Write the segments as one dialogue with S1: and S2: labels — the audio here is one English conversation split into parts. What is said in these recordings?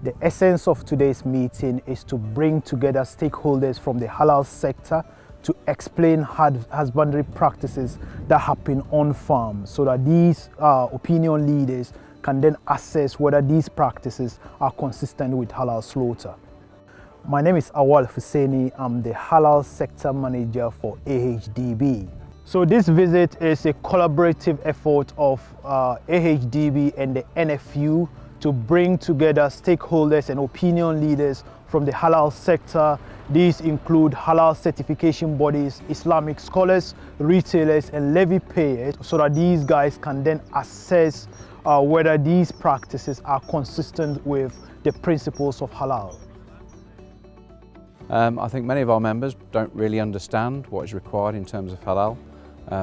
S1: The essence of today's meeting is to bring together stakeholders from the halal sector to explain husbandry practices that happen on farm so that these opinion leaders can then assess whether these practices are consistent with halal slaughter. My name is Awal Hussaini. I'm the halal sector manager for AHDB. So this visit is a collaborative effort of AHDB and the NFU to bring together stakeholders and opinion leaders from the halal sector. These include halal certification bodies, Islamic scholars, retailers and levy payers, so that these guys can then assess whether these practices are consistent with the principles of halal.
S2: I think many of our members don't really understand what is required in terms of halal.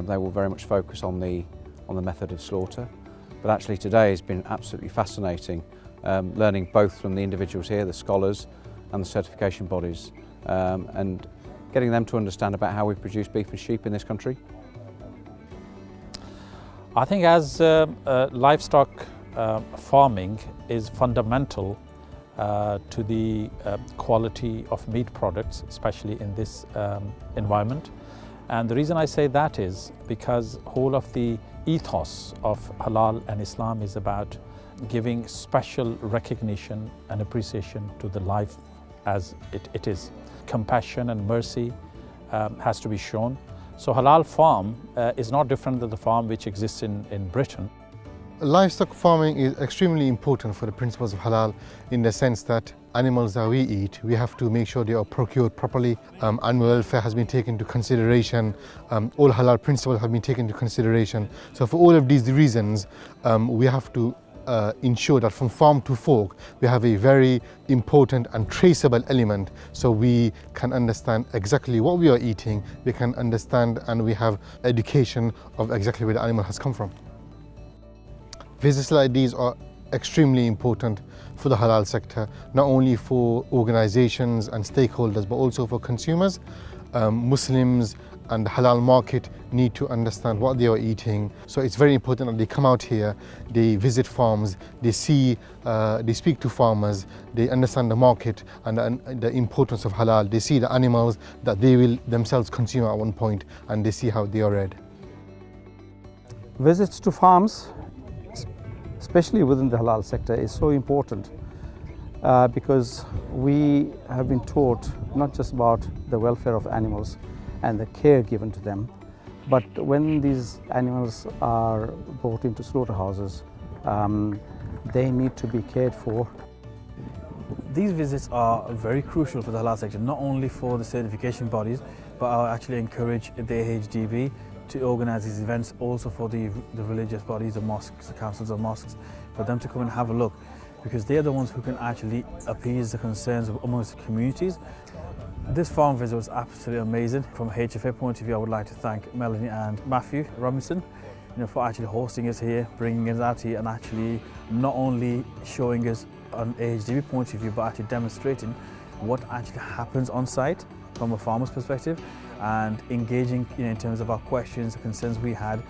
S2: They will very much focus on the method of slaughter. But actually today has been absolutely fascinating, learning both from the individuals here, the scholars and the certification bodies, and getting them to understand about how we produce beef and sheep in this country.
S3: I think as livestock farming is fundamental to the quality of meat products, especially in this environment. And the reason I say that is because whole of the ethos of halal and Islam is about giving special recognition and appreciation to the life as it is. Compassion and mercy has to be shown. So halal farm is not different than the farm which exists in Britain.
S4: Livestock farming is extremely important for the principles of halal in the sense that animals that we eat, we have to make sure they are procured properly. Animal welfare has been taken into consideration. All halal principles have been taken into consideration. So for all of these reasons, we have to ensure that from farm to fork, we have a very important and traceable element so we can understand exactly what we are eating, we can understand and we have education of exactly where the animal has come from. Visits like these are extremely important for the halal sector, not only for organizations and stakeholders, but also for consumers. Muslims and the halal market need to understand what they are eating. So it's very important that they come out here, they visit farms, they speak to farmers, they understand the market and the importance of halal. They see the animals that they will themselves consume at one point and they see how they are reared.
S5: Visits to farms, especially within the halal sector, is so important because we have been taught not just about the welfare of animals and the care given to them, but when these animals are brought into slaughterhouses, they need to be cared for.
S6: These visits are very crucial for the halal sector, not only for the certification bodies, but I actually encourage the AHDB to organise these events also for the religious bodies, the mosques, the councils of mosques, for them to come and have a look, because they're the ones who can actually appease the concerns of amongst the communities. This farm visit was absolutely amazing. From a HFA point of view, I would like to thank Melanie and Matthew Robinson, for actually hosting us here, bringing us out here and actually not only showing us an AHDB point of view, but actually demonstrating what actually happens on site from a farmer's perspective and engaging in terms of our questions, the concerns we had.